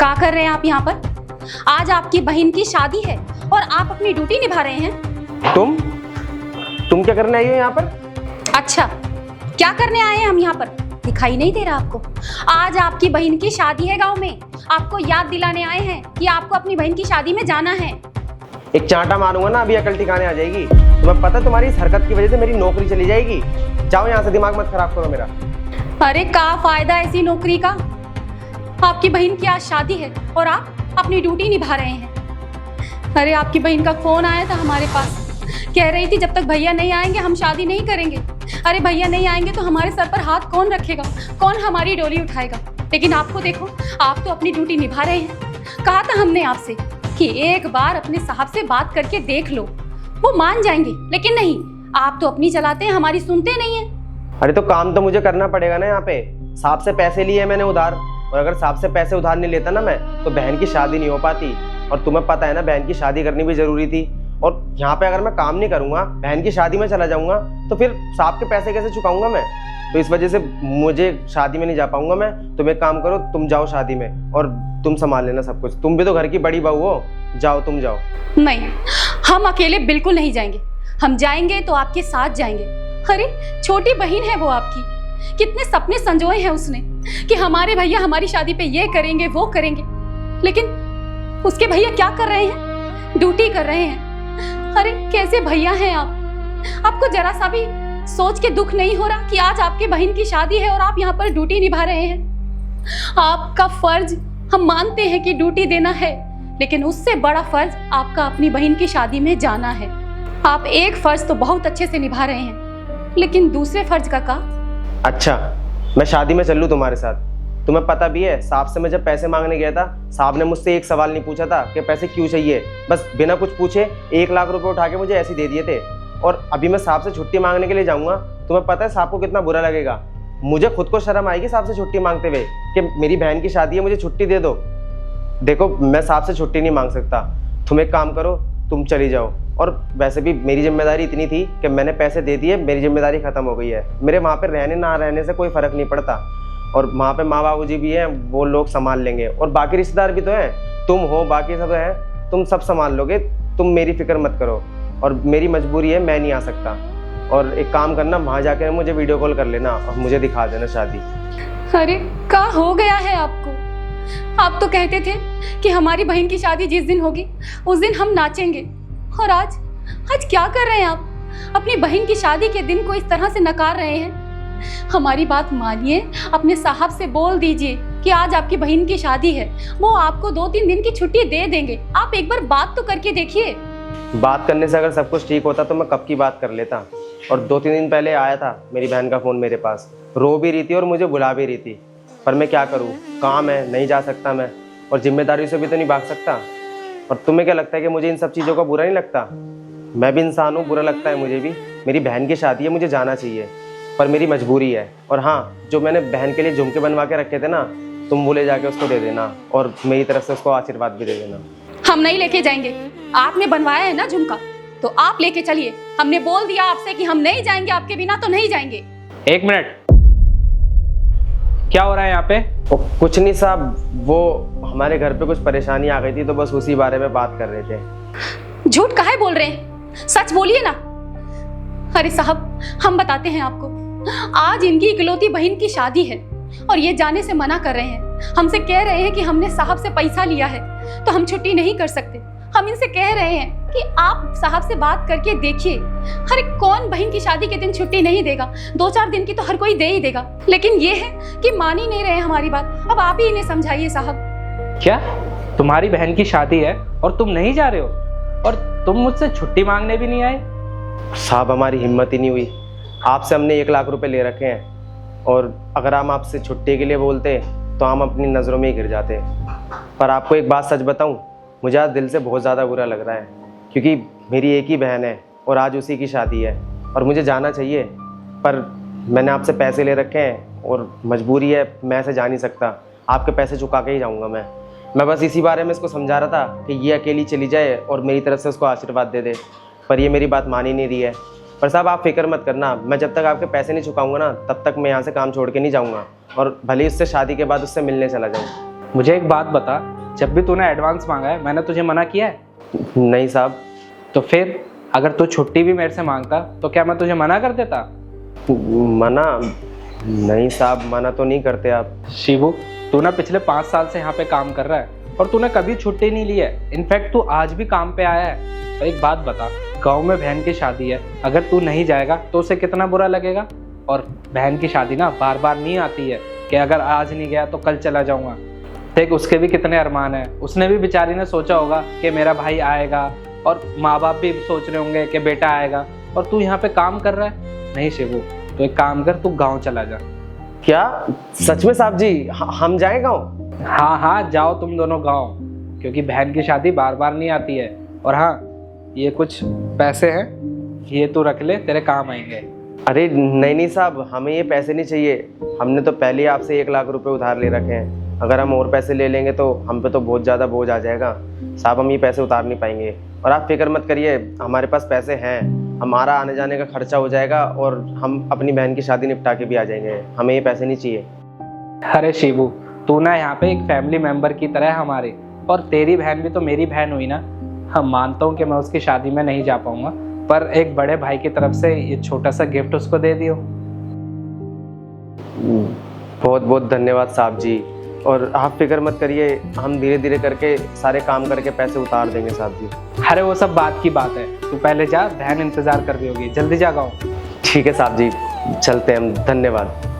क्या कर रहे हैं आप यहाँ पर? आज आपकी बहन की शादी है और आप अपनी ड्यूटी निभा रहे हैं। तुम क्या करने आई हो यहाँ पर? अच्छा, क्या करने आए हैं हम यहाँ पर? दिखाई नहीं दे रहा आपको? आज आपकी बहन की शादी है गांव में। आपको याद दिलाने आए हैं कि आपको अपनी बहन की शादी में जाना है। एक चांटा मारूंगा ना, अभी अकल ठिकाने आ जाएगी। तुम्हें पता है तुम्हारी इस हरकत की वजह से मेरी नौकरी चली जाएगी। जाओ यहाँ से, दिमाग मत खराब करो मेरा। अरे क्या फायदा ऐसी नौकरी का? आपकी बहन की आज शादी है और आप अपनी ड्यूटी निभा रहे हैं। अरे आपकी बहन का फोन आया था हमारे पास, कह रही थी जब तक भैया नहीं आएंगे हम शादी नहीं करेंगे। अरे भैया नहीं आएंगे तो हमारे सर पर हाथ कौन रखेगा, कौन हमारी डोली उठाएगा? लेकिन आपको देखो, आप तो अपनी ड्यूटी निभा रहे हैं। कहा था हमने आपसे कि एक बार अपने साहब से बात करके देख लो, वो मान जाएंगे, लेकिन नहीं, आप तो अपनी चलाते हैं, हमारी सुनते नहीं है। अरे तो काम तो मुझे करना पड़ेगा ना। यहाँ पे साहब से पैसे लिए मैंने उधार, और अगर साहब से पैसे उधार नहीं लेता ना मैं, तो बहन की शादी नहीं हो पाती। और तुम्हें पता है ना, बहन की शादी करनी भी जरूरी थी। और यहाँ पे अगर मैं काम नहीं करूंगा, बहन की शादी में चला जाऊंगा, तो फिर साहब के पैसे कैसे चुकाऊंगा मैं? तो इस वजह से मुझे शादी में नहीं जा पाऊंगा मैं। तुम एक काम करो, तुम जाओ शादी में और तुम संभाल लेना सब कुछ। तुम भी तो घर की बड़ी बहू हो, जाओ तुम जाओ। नहीं, हम अकेले बिल्कुल नहीं जाएंगे। हम जाएंगे तो आपके साथ जाएंगे। अरे छोटी बहन है वो आपकी, कितने सपने संजोए हैं उसने कि हमारे भैया हमारी शादी पे ये करेंगे वो करेंगे, लेकिन उसके भैया क्या कर रहे हैं? ड्यूटी कर रहे हैं। अरे कैसे भैया हैं आप? आपको जरा सा भी सोच के दुख नहीं हो रहा कि आज आपके बहन की शादी है और आप यहाँ पर ड्यूटी निभा रहे हैं? आपका फर्ज हम मानते हैं कि ड्यूटी देना है, लेकिन उससे बड़ा फर्ज आपका अपनी बहन की शादी में जाना है। आप एक फर्ज तो बहुत अच्छे से निभा रहे हैं, लेकिन दूसरे फर्ज का अच्छा, मैं शादी में चल लूं तुम्हारे साथ? तुम्हें पता भी है, साहब से मैं जब पैसे मांगने गया था, साहब ने मुझसे एक सवाल नहीं पूछा था कि पैसे क्यों चाहिए। बस बिना कुछ पूछे 1 लाख रुपए उठा के मुझे ऐसे दे दिए थे। और अभी मैं साहब से छुट्टी मांगने के लिए जाऊंगा, तुम्हें पता है साहब को कितना बुरा लगेगा। मुझे खुद को शर्म आएगी साहब से छुट्टी मांगते हुए कि मेरी बहन की शादी है, मुझे छुट्टी दे दो। देखो, मैं साहब से छुट्टी नहीं मांग सकता। तुम एक काम करो, तुम चली जाओ। और वैसे भी मेरी जिम्मेदारी इतनी थी कि मैंने पैसे दे दिए, मेरी जिम्मेदारी खत्म हो गई है। मेरे वहाँ पे रहने ना रहने से कोई फर्क नहीं पड़ता, और वहाँ पे माँ बाबू जी भी हैं, वो लोग संभाल लेंगे। और बाकी रिश्तेदार भी तो हैं, तुम हो, बाकी सब हैं, तुम सब संभाल लोगे। तुम मेरी फिक्र मत करो। और मेरी मजबूरी है, मैं नहीं आ सकता। और एक काम करना, वहाँ जाकर मुझे वीडियो कॉल कर लेना और मुझे दिखा देना शादी। अरे क्या हो गया है आपको? आप तो कहते थे कि हमारी बहन की शादी जिस दिन होगी उस दिन हम नाचेंगे, और आज क्या कर रहे हैं आप? अपनी बहन की शादी के दिन को इस तरह से नकार रहे हैं। हमारी बात मानिए, अपने साहब से बोल दीजिए कि आज आपकी बहन की शादी है, वो आपको 2-3 दिन की छुट्टी दे देंगे। आप एक बार बात तो करके देखिए। बात करने से अगर सब कुछ ठीक होता तो मैं कब की बात कर लेता। और 2-3 दिन पहले आया था मेरी बहन का फ़ोन मेरे पास, रो भी रही थी और मुझे बुला भी रही थी। पर मैं क्या करूँ, काम है, नहीं जा सकता मैं, और जिम्मेदारी से भी तो नहीं भाग सकता। और तुम्हें क्या लगता है कि मुझे इन सब चीज़ों का बुरा नहीं लगता? मैं भी इंसान हूँ, बुरा लगता है मुझे भी। मेरी बहन की शादी है, मुझे जाना चाहिए, पर मेरी मजबूरी है। और हाँ, जो मैंने बहन के लिए झुमके बनवा के रखे थे ना, तुम वो ले जाके उसको दे देना, और मेरी तरफ से उसको आशीर्वाद भी दे देना। हम नहीं लेके जाएंगे। आपने बनवाया है ना झुमका, तो आप लेके चलिए। हमने बोल दिया आपसे कि हम नहीं जाएंगे, आपके बिना तो नहीं जाएंगे। 1 मिनट, क्या हो रहा है यहाँ पे? कुछ नहीं साहब, वो हमारे घर पे कुछ परेशानी आ गई थी, तो बस उसी बारे में बात कर रहे थे। झूठ काहे बोल रहे हैं? सच बोलिए ना। अरे साहब, हम बताते हैं आपको, आज इनकी इकलौती बहन की शादी है और ये जाने से मना कर रहे हैं। हमसे कह रहे हैं कि हमने साहब से पैसा लिया है तो हम छुट्टी नहीं कर सकते। हम इनसे कह रहे हैं कि आप साहब से बात करके देखिए। अरे कौन बहन की शादी के दिन छुट्टी नहीं देगा? 2-4 दिन की तो हर कोई दे ही देगा, लेकिन ये है कि मान ही नहीं रहे हमारी बात। अब आप ही इन्हें समझाइए साहब। क्या तुम्हारी बहन की शादी है और तुम नहीं जा रहे हो, और तुम मुझसे छुट्टी मांगने भी नहीं आए? साहब, हमारी हिम्मत ही नहीं हुई। आपसे हमने 1 लाख रुपए ले रखे हैं, और अगर हम आपसे छुट्टी के लिए बोलते तो हम अपनी नज़रों में ही गिर जाते। पर आपको एक बात सच बताऊं, मुझे आज दिल से बहुत ज़्यादा बुरा लग रहा है, क्योंकि मेरी एक ही बहन है और आज उसी की शादी है और मुझे जाना चाहिए। पर मैंने आपसे पैसे ले रखे हैं और मजबूरी है, मैं ऐसे जा नहीं सकता। आपके पैसे चुका के ही जाऊँगा मैं बस इसी बारे में इसको समझा रहा था कि ये अकेली चली जाए और मेरी तरफ से उसको आशीर्वाद दे दे, पर ये मेरी बात मान ही नहीं रही है। पर साहब, आप फिक्र मत करना, मैं जब तक आपके पैसे नहीं चुकाऊंगा ना, तब तक मैं यहाँ से काम छोड़ के नहीं जाऊँगा, और भले ही उससे शादी के बाद उससे मिलने चला जाऊँ। मुझे एक बात बता, जब भी तूने एडवांस मांगा है मैंने तुझे मना किया है? नहीं साहब। तो फिर अगर तू छुट्टी भी मेरे से मांगता तो क्या मैं तुझे मना कर देता? मना? नहीं साहब, मना तो नहीं करते आप। शिवू, तू ना पिछले 5 साल से यहाँ पे काम कर रहा है और तूने कभी छुट्टी नहीं ली है। इनफैक्ट तू आज भी काम पे आया है। तो एक बात बता, गांव में बहन की शादी है, अगर तू नहीं जाएगा तो उसे कितना बुरा लगेगा? और बहन की शादी ना बार बार नहीं आती है कि अगर आज नहीं गया तो कल चला जाऊंगा। देख, उसके भी कितने अरमान है। उसने भी बेचारी ने सोचा होगा कि मेरा भाई आएगा, और माँ बाप भी सोच रहे होंगे कि बेटा आएगा, और तू यहाँ पे काम कर रहा है। नहीं शिवू, तो एक काम कर, तू गाँव चला जा। क्या सच में साहब जी? हम जाएं गाँव? हाँ हाँ, जाओ तुम दोनों गाँव, क्योंकि बहन की शादी बार बार नहीं आती है। और हाँ, ये कुछ पैसे हैं, ये तू रख ले, तेरे काम आएंगे। अरे नहीं साहब, हमें ये पैसे नहीं चाहिए। हमने तो पहले ही आपसे 1 लाख रुपए उधार ले रखे हैं। अगर हम और पैसे ले लेंगे तो हम पे तो बहुत ज़्यादा बोझ आ जाएगा साहब। हम ये पैसे उतार नहीं पाएंगे। और आप फिक्र मत करिए, हमारे पास पैसे हैं। हमारा आने जाने का खर्चा हो जाएगा और हम अपनी बहन की शादी निपटा के भी आ जाएंगे। हमें ये पैसे नहीं चाहिए। अरे शिवू, तू ना यहाँ पे एक फैमिली मेंबर की तरह है हमारे, और तेरी बहन भी तो मेरी बहन हुई ना। हम मानता हूँ कि मैं उसकी शादी में नहीं जा पाऊंगा, पर एक बड़े भाई की तरफ से ये छोटा सा गिफ्ट उसको दे दियो। बहुत बहुत धन्यवाद साहब जी। और आप फिक्र मत करिए, हम धीरे धीरे करके सारे काम करके पैसे उतार देंगे साहब जी। अरे वो सब बात की बात है, तू पहले जा, बहन इंतजार कर रही होगी, जल्दी जा गाँव। ठीक है साहब जी, चलते हैं हम। धन्यवाद।